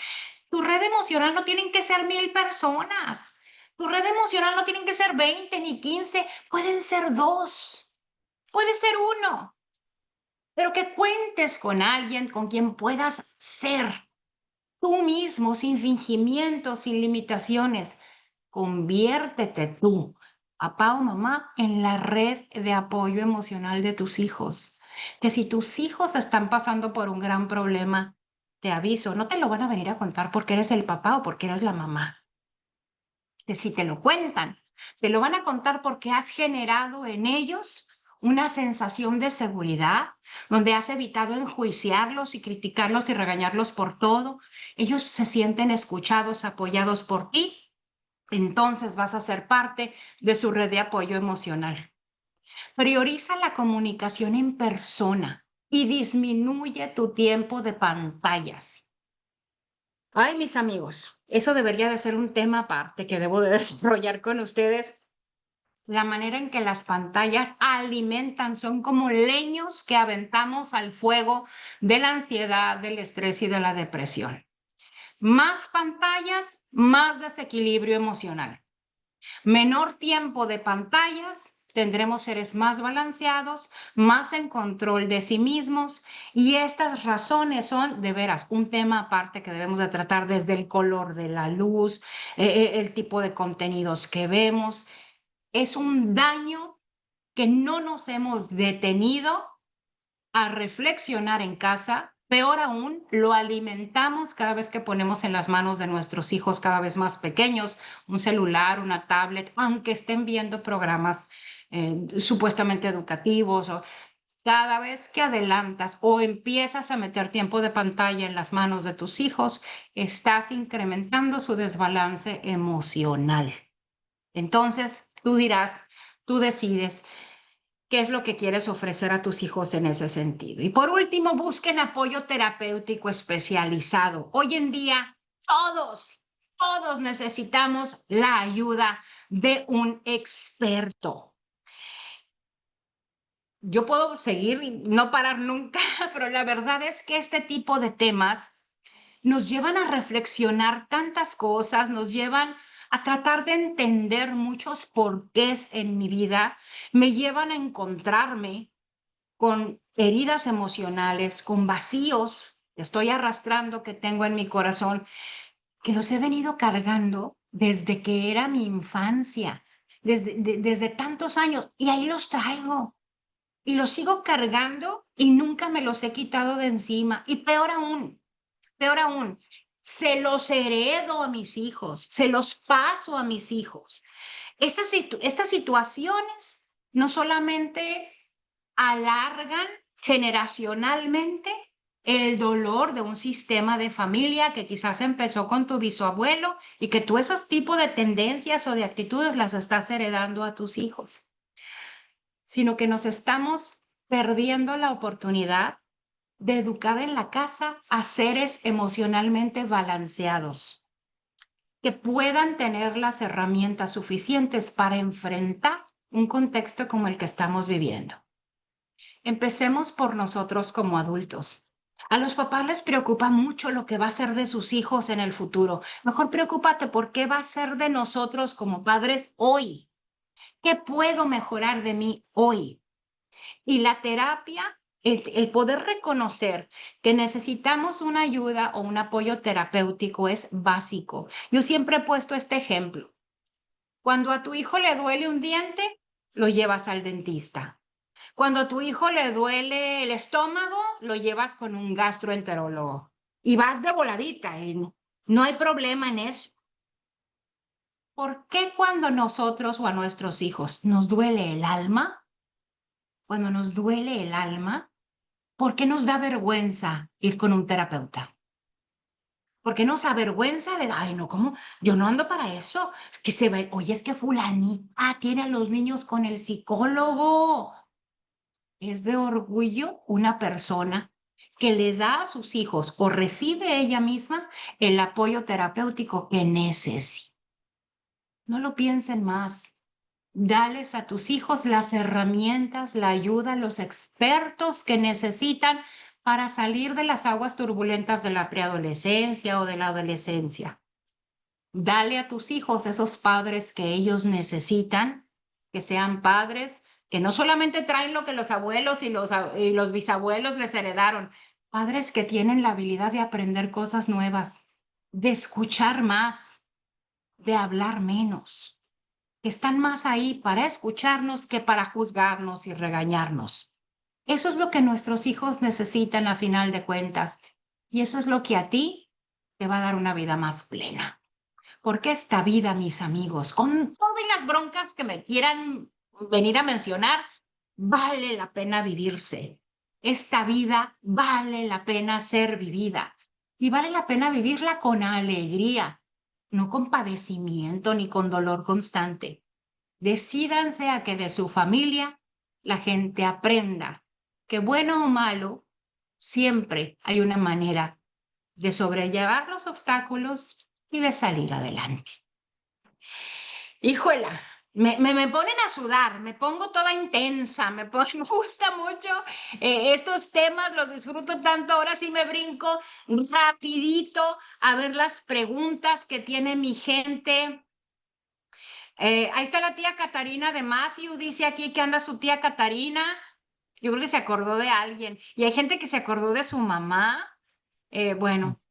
Speaker 1: Tu red emocional no tienen que ser 1000 personas. Tu red emocional no tienen que ser 20 ni 15. Pueden ser 2. Puede ser 1. Pero que cuentes con alguien con quien puedas ser tú mismo, sin fingimientos, sin limitaciones. Conviértete tú, papá o mamá, en la red de apoyo emocional de tus hijos. Que si tus hijos están pasando por un gran problema, te aviso, no te lo van a venir a contar porque eres el papá o porque eres la mamá. Que si te lo cuentan, te lo van a contar porque has generado en ellos una sensación de seguridad, donde has evitado enjuiciarlos y criticarlos y regañarlos por todo. Ellos se sienten escuchados, apoyados por ti. Entonces vas a ser parte de su red de apoyo emocional. Prioriza la comunicación en persona y disminuye tu tiempo de pantallas. Ay, mis amigos, eso debería de ser un tema aparte que debo de desarrollar con ustedes. La manera en que las pantallas alimentan son como leños que aventamos al fuego de la ansiedad, del estrés y de la depresión. Más pantallas, más desequilibrio emocional. Menor tiempo de pantallas, tendremos seres más balanceados, más en control de sí mismos, y estas razones son de veras un tema aparte que debemos de tratar, desde el color de la luz, el tipo de contenidos que vemos. Es un daño que no nos hemos detenido a reflexionar en casa. Peor aún, lo alimentamos cada vez que ponemos en las manos de nuestros hijos cada vez más pequeños un celular, una tablet, aunque estén viendo programas supuestamente educativos. O cada vez que adelantas o empiezas a meter tiempo de pantalla en las manos de tus hijos, estás incrementando su desbalance emocional. Entonces, tú dirás, tú decides qué es lo que quieres ofrecer a tus hijos en ese sentido. Y por último, busquen apoyo terapéutico especializado. Hoy en día, todos necesitamos la ayuda de un experto. Yo puedo seguir y no parar nunca, pero la verdad es que este tipo de temas nos llevan a reflexionar tantas cosas, nos llevan a tratar de entender muchos porqués en mi vida, me llevan a encontrarme con heridas emocionales, con vacíos que estoy arrastrando, que tengo en mi corazón, que los he venido cargando desde que era mi infancia, desde tantos años, y ahí los traigo. Y los sigo cargando y nunca me los he quitado de encima. Y peor aún, se los heredo a mis hijos, se los paso a mis hijos. Estas situaciones no solamente alargan generacionalmente el dolor de un sistema de familia que quizás empezó con tu bisabuelo y que tú esos tipos de tendencias o de actitudes las estás heredando a tus hijos, sino que nos estamos perdiendo la oportunidad de educar en la casa a seres emocionalmente balanceados, que puedan tener las herramientas suficientes para enfrentar un contexto como el que estamos viviendo. Empecemos por nosotros como adultos. A los papás les preocupa mucho lo que va a ser de sus hijos en el futuro. Mejor preocúpate por qué va a ser de nosotros como padres hoy. ¿Qué puedo mejorar de mí hoy? Y la terapia, el poder reconocer que necesitamos una ayuda o un apoyo terapéutico es básico. Yo siempre he puesto este ejemplo. Cuando a tu hijo le duele un diente, lo llevas al dentista. Cuando a tu hijo le duele el estómago, lo llevas con un gastroenterólogo. Y vas de voladita y no hay problema en eso. ¿Por qué cuando nosotros o a nuestros hijos nos duele el alma? Cuando nos duele el alma, ¿por qué nos da vergüenza ir con un terapeuta? ¿Por qué nos avergüenza de, ay, no, cómo? Yo no ando para eso. Es que se ve, oye, es que fulanita tiene a los niños con el psicólogo. Es de orgullo una persona que le da a sus hijos o recibe ella misma el apoyo terapéutico que necesita. No lo piensen más. Dales a tus hijos las herramientas, la ayuda, los expertos que necesitan para salir de las aguas turbulentas de la preadolescencia o de la adolescencia. Dale a tus hijos esos padres que ellos necesitan, que sean padres que no solamente traen lo que los abuelos y los bisabuelos les heredaron, padres que tienen la habilidad de aprender cosas nuevas, de escuchar más, de hablar menos, que están más ahí para escucharnos que para juzgarnos y regañarnos. Eso es lo que nuestros hijos necesitan a final de cuentas, y eso es lo que a ti te va a dar una vida más plena. Porque esta vida, mis amigos, con todas las broncas que me quieran venir a mencionar, vale la pena vivirse. Esta vida vale la pena ser vivida y vale la pena vivirla con alegría, no con padecimiento ni con dolor constante. Decídanse a que de su familia la gente aprenda que bueno o malo, siempre hay una manera de sobrellevar los obstáculos y de salir adelante. Híjola, me ponen a sudar, me pongo toda intensa, me gusta mucho estos temas, los disfruto tanto, ahora sí me brinco rapidito a ver las preguntas que tiene mi gente. Ahí está la tía Catarina de Matthew, dice aquí que anda su tía Catarina. Yo creo que se acordó de alguien. Y hay gente que se acordó de su mamá. Bueno,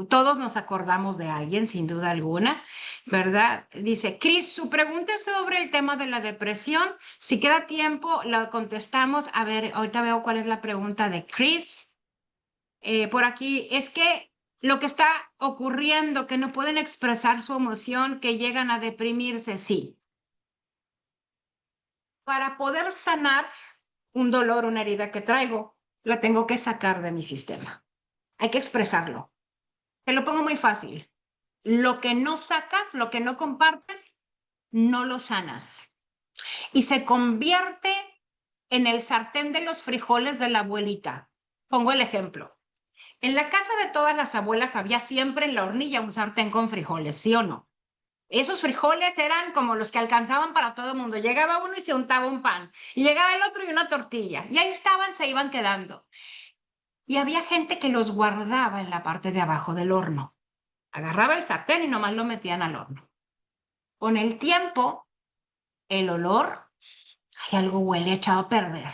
Speaker 1: todos nos acordamos de alguien, sin duda alguna, ¿verdad? Dice, Cris, su pregunta es sobre el tema de la depresión. Si queda tiempo, la contestamos. A ver, ahorita veo cuál es la pregunta de Cris. Por aquí, es que lo que está ocurriendo, que no pueden expresar su emoción, que llegan a deprimirse, sí. Para poder sanar un dolor, una herida que traigo, la tengo que sacar de mi sistema. Hay que expresarlo. Te lo pongo muy fácil. Lo que no sacas, lo que no compartes, no lo sanas. Y se convierte en el sartén de los frijoles de la abuelita. Pongo el ejemplo. En la casa de todas las abuelas había siempre en la hornilla un sartén con frijoles, ¿sí o no? Esos frijoles eran como los que alcanzaban para todo el mundo. Llegaba uno y se untaba un pan. Y llegaba el otro y una tortilla. Y ahí estaban, se iban quedando. Y había gente que los guardaba en la parte de abajo del horno. Agarraba el sartén y nomás lo metían al horno. Con el tiempo, el olor, hay algo huele echado a perder.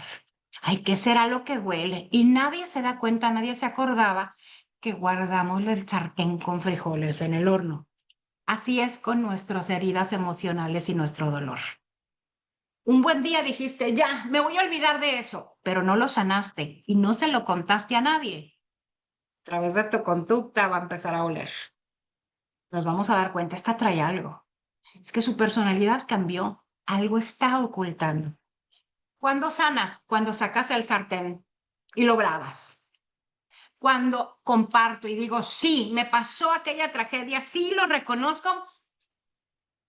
Speaker 1: Ay, ¿qué será lo que huele? Y nadie se da cuenta, nadie se acordaba que guardamos el sartén con frijoles en el horno. Así es con nuestras heridas emocionales y nuestro dolor. Un buen día dijiste, ya, me voy a olvidar de eso, pero no lo sanaste y no se lo contaste a nadie. A través de tu conducta va a empezar a oler. Nos vamos a dar cuenta, esta trae algo. Es que su personalidad cambió, algo está ocultando. ¿Cuándo sanas? Cuando sacas el sartén y lo bravas. Cuando comparto y digo, sí, me pasó aquella tragedia, sí lo reconozco,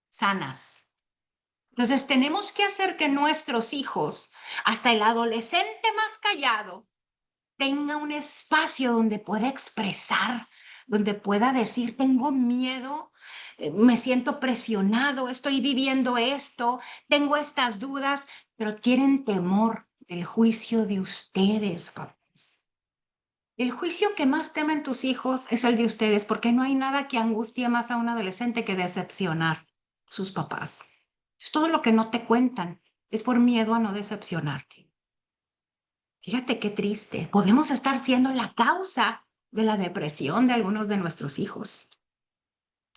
Speaker 1: sanas. Entonces tenemos que hacer que nuestros hijos, hasta el adolescente más callado, tenga un espacio donde pueda expresar, donde pueda decir, tengo miedo, me siento presionado, estoy viviendo esto, tengo estas dudas, pero tienen temor del juicio de ustedes, papás. El juicio que más temen tus hijos es el de ustedes, porque no hay nada que angustie más a un adolescente que decepcionar a sus papás. Es todo lo que no te cuentan, es por miedo a no decepcionarte. Fíjate qué triste. Podemos estar siendo la causa de la depresión de algunos de nuestros hijos.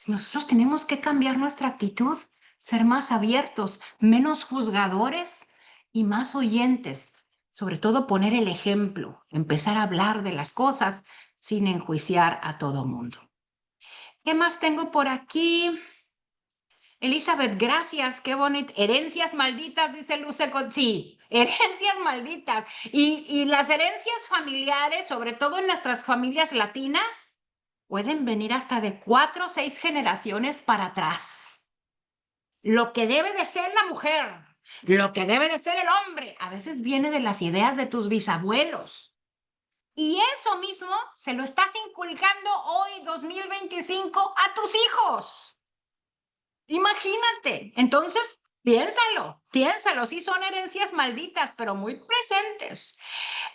Speaker 1: Nosotros tenemos que cambiar nuestra actitud, ser más abiertos, menos juzgadores y más oyentes. Sobre todo poner el ejemplo, empezar a hablar de las cosas sin enjuiciar a todo mundo. ¿Qué más tengo por aquí? Elizabeth, gracias, qué bonito. Herencias malditas, dice Luce con sí, herencias malditas. Y las herencias familiares, sobre todo en nuestras familias latinas, pueden venir hasta de 4 o 6 generaciones para atrás. Lo que debe de ser la mujer, lo que debe de ser el hombre, a veces viene de las ideas de tus bisabuelos. Y eso mismo se lo estás inculcando hoy, 2025, a tus hijos. Imagínate, entonces piénsalo, sí son herencias malditas, pero muy presentes.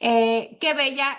Speaker 1: Qué bella